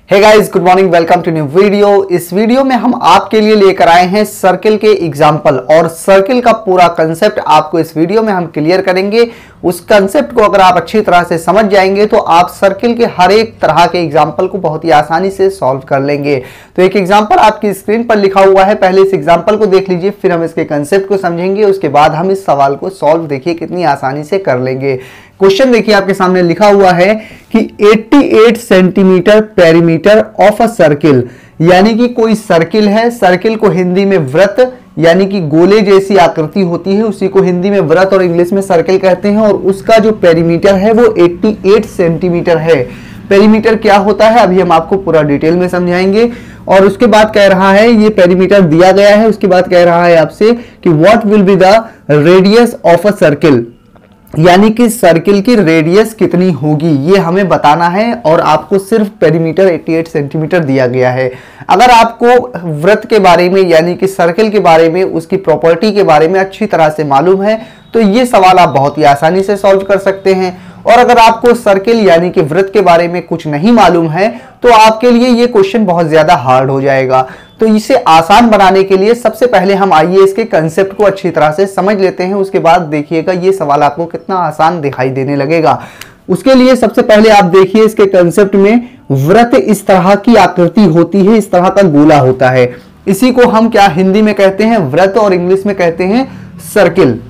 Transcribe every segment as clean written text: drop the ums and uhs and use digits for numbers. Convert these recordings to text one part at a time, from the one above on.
Hey guys, good morning, welcome to new video. इस video में हम आपके लिए लेकर आए हैं सर्किल के एग्जाम्पल और सर्किल का पूरा कंसेप्ट आपको इस वीडियो में हम क्लियर करेंगे। उस कंसेप्ट को अगर आप अच्छी तरह से समझ जाएंगे तो आप सर्किल के हर एक तरह के एग्जाम्पल को बहुत ही आसानी से सॉल्व कर लेंगे। तो एक एग्जाम्पल आपकी स्क्रीन पर लिखा हुआ है, पहले इस एग्जाम्पल को देख लीजिए, फिर हम इसके कंसेप्ट को समझेंगे, उसके बाद हम इस सवाल को सॉल्व देखिए कितनी आसानी से कर लेंगे। क्वेश्चन देखिए आपके सामने लिखा हुआ है कि 88 centimetre perimeter of a circle, यानी कि कोई सर्किल है, सर्किल को हिंदी में वृत्त यानी कि गोले जैसी आकृति होती है, उसी को हिंदी में वृत्त और इंग्लिश में सर्किल कहते हैं, और उसका जो पेरीमीटर है वो 88 सेंटीमीटर है। पेरीमीटर क्या होता है अभी हम आपको पूरा डिटेल में समझाएंगे। और उसके बाद कह रहा है, ये पेरीमीटर दिया गया है, उसके बाद कह रहा है आपसे कि what will be the radius of a circle, यानी कि सर्किल की रेडियस कितनी होगी ये हमें बताना है। और आपको सिर्फ पेरीमीटर 88 सेंटीमीटर दिया गया है। अगर आपको वृत्त के बारे में यानी कि सर्किल के बारे में, उसकी प्रॉपर्टी के बारे में अच्छी तरह से मालूम है तो ये सवाल आप बहुत ही आसानी से सॉल्व कर सकते हैं। और अगर आपको सर्किल यानी कि वृत्त के बारे में कुछ नहीं मालूम है तो आपके लिए ये क्वेश्चन बहुत ज्यादा हार्ड हो जाएगा। तो इसे आसान बनाने के लिए सबसे पहले हम आइए इसके कंसेप्ट को अच्छी तरह से समझ लेते हैं, उसके बाद देखिएगा ये सवाल आपको कितना आसान दिखाई देने लगेगा। उसके लिए सबसे पहले आप देखिए इसके कंसेप्ट में, वृत्त इस तरह की आकृति होती है, इस तरह का गोला होता है, इसी को हम क्या हिंदी में कहते हैं वृत्त और इंग्लिश में कहते हैं सर्किल।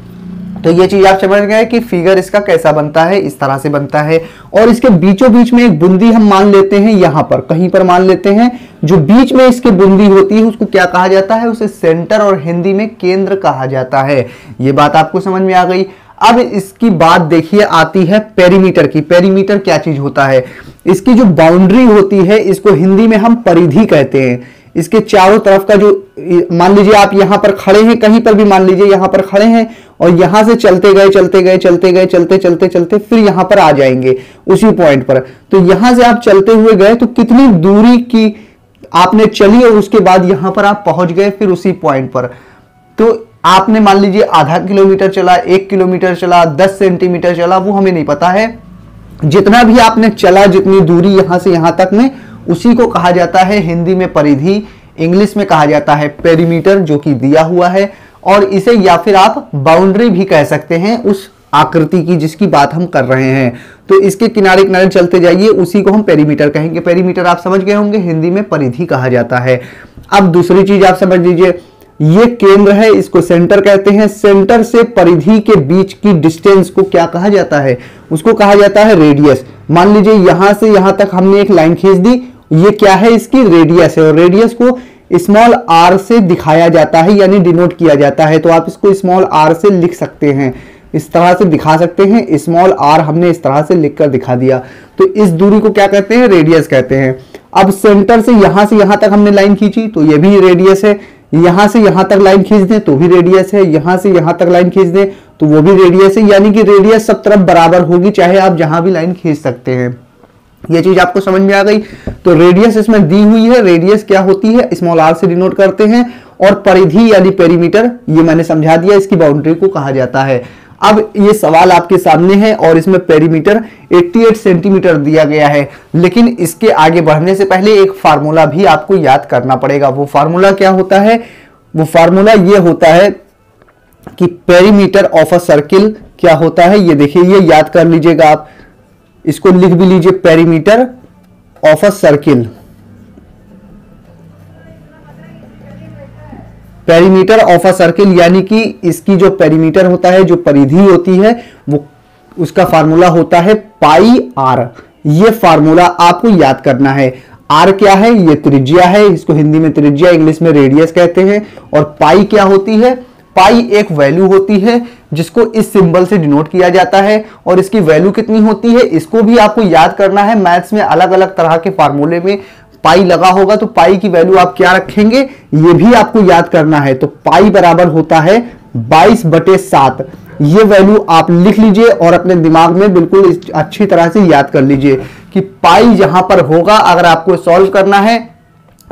तो ये चीज आप समझ गए कि फिगर इसका कैसा बनता है, इस तरह से बनता है। और इसके बीचों बीच में एक बूंदी हम मान लेते हैं, यहां पर कहीं पर मान लेते हैं, जो बीच में इसके बूंदी होती है उसको क्या कहा जाता है, उसे सेंटर और हिंदी में केंद्र कहा जाता है। ये बात आपको समझ में आ गई। अब इसकी बात देखिए आती है पेरीमीटर की। पेरीमीटर क्या चीज होता है, इसकी जो बाउंड्री होती है इसको हिंदी में हम परिधि कहते हैं। इसके चारों तरफ का जो, मान लीजिए आप यहां पर खड़े हैं, कहीं पर भी मान लीजिए यहां पर खड़े हैं और यहां से चलते गए चलते गए चलते गए चलते चलते चलते फिर यहां पर आ जाएंगे उसी पॉइंट पर। तो यहां से आप चलते हुए गए तो कितनी दूरी की आपने चली और उसके बाद यहां पर आप पहुंच गए फिर उसी पॉइंट पर। तो आपने मान लीजिए आधा किलोमीटर चला, 1 किलोमीटर चला, 10 सेंटीमीटर चला, वो हमें नहीं पता है। जितना भी आपने चला, जितनी दूरी यहां से यहां तक में, उसी को कहा जाता है हिंदी में परिधि, इंग्लिश में कहा जाता है पेरीमीटर, जो कि दिया हुआ है। और इसे या फिर आप बाउंड्री भी कह सकते हैं उस आकृति की जिसकी बात हम कर रहे हैं। तो इसके किनारे किनारे चलते जाइए, उसी को हम पेरीमीटर कहेंगे। पेरीमीटर आप समझ गए होंगे, हिंदी में परिधि कहा जाता है। अब दूसरी चीज आप समझ लीजिए, ये केंद्र है, इसको सेंटर कहते हैं। सेंटर से परिधि के बीच की डिस्टेंस को क्या कहा जाता है, उसको कहा जाता है रेडियस। मान लीजिए यहां से यहां तक हमने एक लाइन खींच दी, ये क्या है, इसकी रेडियस है। और रेडियस को स्मॉल आर से दिखाया जाता है यानी डिनोट किया जाता है। तो आप इसको स्मॉल आर से लिख सकते हैं, इस तरह से दिखा सकते हैं। स्मॉल आर हमने इस तरह से लिखकर दिखा दिया। तो इस दूरी को क्या कहते हैं, रेडियस कहते हैं। अब सेंटर से यहां तक हमने लाइन खींची तो ये भी रेडियस है। यहां से यहां तक लाइन खींच दें तो भी रेडियस है। यहां से यहां तक लाइन खींच दें तो वो भी रेडियस है। यानी कि रेडियस सब तरफ बराबर होगी, चाहे आप जहां भी लाइन खींच सकते हैं। ये चीज आपको समझ में आ गई। तो रेडियस इसमें दी हुई है। रेडियस क्या होती है, स्मॉल आर से डिनोट करते हैं। और परिधि यानी पेरीमीटर, ये मैंने समझा दिया, इसकी बाउंड्री को कहा जाता है। अब ये सवाल आपके सामने है और इसमें पेरीमीटर 88 सेंटीमीटर दिया गया है। लेकिन इसके आगे बढ़ने से पहले एक फार्मूला भी आपको याद करना पड़ेगा। वो फार्मूला क्या होता है, वो फार्मूला ये होता है कि पेरीमीटर ऑफ अ सर्किल क्या होता है, ये देखिए, ये याद कर लीजिएगा आप। इसको लिख भी लीजिए, perimeter of a circle. Perimeter of a circle यानी कि इसकी जो पेरीमीटर होता है, जो परिधि होती है, वो उसका फार्मूला होता है पाई आर। ये फार्मूला आपको याद करना है। आर क्या है, ये त्रिज्या है, इसको हिंदी में त्रिज्या, इंग्लिश में रेडियस कहते हैं। और पाई क्या होती है, पाई एक वैल्यू होती है जिसको इस सिंबल से डिनोट किया जाता है। और इसकी वैल्यू कितनी होती है, इसको भी आपको याद करना है। मैथ्स में अलग अलग तरह के फार्मूले में पाई लगा होगा, तो पाई की वैल्यू आप क्या रखेंगे ये भी आपको याद करना है। तो पाई बराबर होता है 22/7। ये वैल्यू आप लिख लीजिए और अपने दिमाग में बिल्कुल अच्छी तरह से याद कर लीजिए कि पाई जहां पर होगा, अगर आपको सॉल्व करना है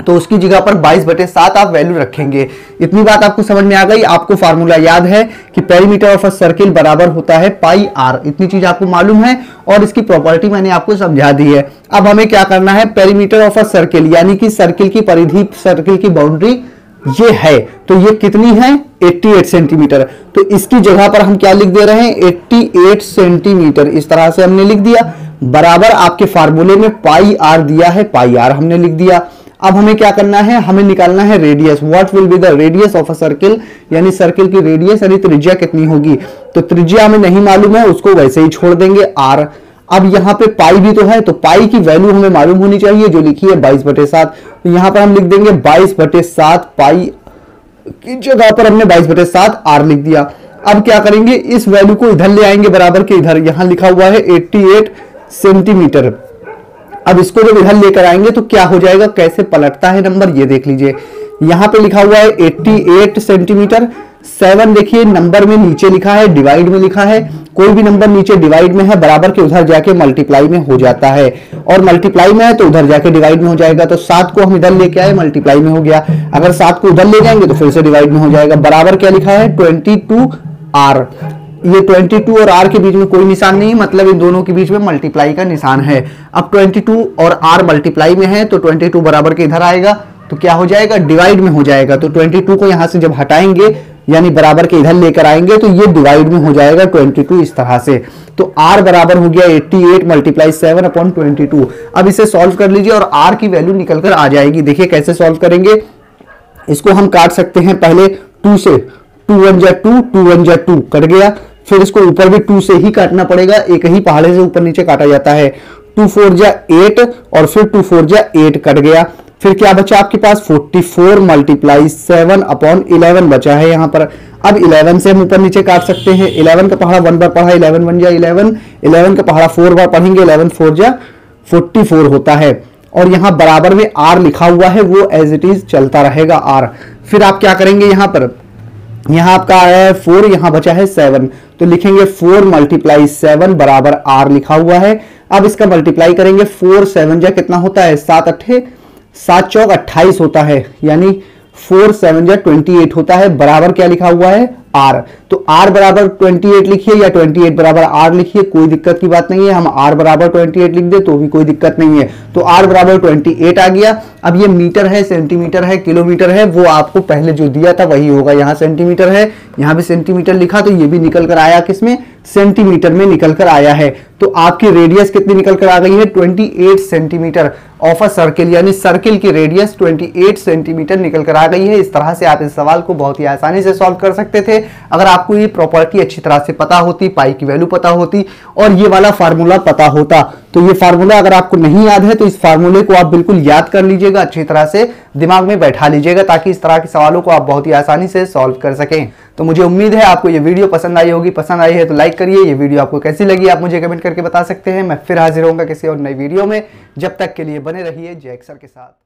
तो उसकी जगह पर 22/7 आप वैल्यू रखेंगे। इतनी बात आपको समझ में आ गई। आपको फार्मूला याद है कि पेरीमीटर ऑफ अ सर्किल बराबर होता है पाई आर, इतनी चीज आपको मालूम है और इसकी प्रॉपर्टी मैंने आपको समझा दी है। अब हमें क्या करना है, पेरीमीटर ऑफ अ सर्किल यानी कि सर्किल की परिधि, सर्किल की बाउंड्री ये है, तो ये कितनी है 88 सेंटीमीटर। तो इसकी जगह पर हम क्या लिख दे रहे हैं 88 सेंटीमीटर, इस तरह से हमने लिख दिया। बराबर आपके फार्मूले में पाई आर दिया है, पाई आर हमने लिख दिया। अब हमें क्या करना है, हमें निकालना है radius. What will be the radius of a circle, यानी सर्किल की रेडियस यानी त्रिज्या कितनी होगी। तो त्रिज्या हमें नहीं मालूम है, उसको वैसे ही छोड़ देंगे आर। अब यहाँ पे पाई भी तो है, तो पाई की वैल्यू हमें मालूम होनी चाहिए जो लिखी है 22/7। तो यहाँ पर हम लिख देंगे 22/7 पाई की जगह पर हमने 22/7 आर लिख दिया। अब क्या करेंगे, इस वैल्यू को इधर ले आएंगे बराबर के इधर, यहां लिखा हुआ है 88 सेंटीमीटर। अब इसको जब इधर लेकर आएंगे तो क्या हो जाएगा, कैसे पलटता है नंबर ये देख लीजिए। यहां पे लिखा हुआ है 88 सेंटीमीटर, 7 देखिए नंबर में नीचे लिखा है, डिवाइड में लिखा है। कोई भी नंबर नीचे डिवाइड में है बराबर के उधर जाके मल्टीप्लाई में हो जाता है, और मल्टीप्लाई में है तो उधर जाके डिवाइड में हो जाएगा। तो 7 को हम इधर लेके आए, मल्टीप्लाई में हो गया। अगर 7 को उधर ले जाएंगे तो फिर से डिवाइड में हो जाएगा। बराबर क्या लिखा है 22 आर। ये 22 और आर के बीच में कोई निशान नहीं, मतलब इन दोनों के बीच में मल्टीप्लाई का निशान है। अब 22 और आर मल्टीप्लाई में है तो 22 बराबर के इधर आएगा तो क्या हो जाएगा, डिवाइड में हो जाएगा। तो 22 को यहां से जब हटाएंगे यानी बराबर के इधर लेकर आएंगे तो ये डिवाइड में हो जाएगा 22 इस तरह से। तो r बराबर हो गया 88 मल्टीप्लाई 7/22। अब इसे सॉल्व कर लीजिए और r की वैल्यू निकल कर आ जाएगी। देखिए कैसे सॉल्व करेंगे, इसको हम काट सकते हैं पहले 2 से, 2 1 जा 2, 2 1 जा 2 कट गया। फिर इसको ऊपर भी 2 से ही काटना पड़ेगा, एक ही पहाड़े से ऊपर नीचे काटा जाता है। 2 4 जा 8 और फिर 2 4 जा 8 कट गया। फिर क्या बचा आपके पास 44 मल्टीप्लाई 7/11 बचा है यहाँ पर। अब 11 से हम ऊपर नीचे काट सकते हैं। 11 का पहाड़ा 1 बार पढ़ा, 11 1 जा 11, 11 का पहाड़ा 4 बार पढ़ेंगे, 11 4 जा 44 होता है। और यहाँ बराबर में r लिखा हुआ है, वो एज इट इज चलता रहेगा r। फिर आप क्या करेंगे, यहाँ पर यहाँ आपका आया है 4, यहाँ बचा है 7, तो लिखेंगे 4 मल्टीप्लाई 7 बराबर r लिखा हुआ है। अब इसका मल्टीप्लाई करेंगे, 4 7 जा कितना होता है 7 8 7 चौक 28 होता है, यानी 4 7 जा 28 होता है। बराबर क्या लिखा हुआ है r। तो r बराबर 28 लिखिए या 28 बराबर r लिखिए, कोई दिक्कत की बात नहीं है। हम r बराबर 28 लिख दे तो भी कोई दिक्कत नहीं है। तो r बराबर 28 आ गया। अब ये मीटर है, सेंटीमीटर है, किलोमीटर है, वो आपको पहले जो दिया था वही होगा। यहाँ सेंटीमीटर है, यहाँ भी सेंटीमीटर लिखा, तो ये भी निकल कर आया किसमें, सेंटीमीटर में निकल कर आया है। तो आपकी रेडियस कितनी निकल कर आ गई है 28 सेंटीमीटर ऑफ अ सर्किल, यानी सर्किल की रेडियस 28 सेंटीमीटर निकल कर आ गई है। इस तरह से आप इस सवाल को बहुत ही आसानी से सॉल्व कर सकते थे अगर आपको ये प्रॉपर्टी अच्छी तरह से पता होती, पाई की वैल्यू पता होती और ये वाला फार्मूला पता होता। तो ये फार्मूला अगर आपको नहीं याद है तो इस फार्मूले को आप बिल्कुल याद कर लीजिएगा, अच्छी तरह से दिमाग में बैठा लीजिएगा, ताकि इस तरह के सवालों को आप बहुत ही आसानी से सॉल्व कर सकें। तो मुझे उम्मीद है आपको ये वीडियो पसंद आई होगी। पसंद आई है तो लाइक करिए। ये वीडियो आपको कैसी लगी आप मुझे कमेंट करके बता सकते हैं। मैं फिर हाजिर होऊंगा किसी और नई वीडियो में। जब तक के लिए बने रहिए जय अक्षर के साथ।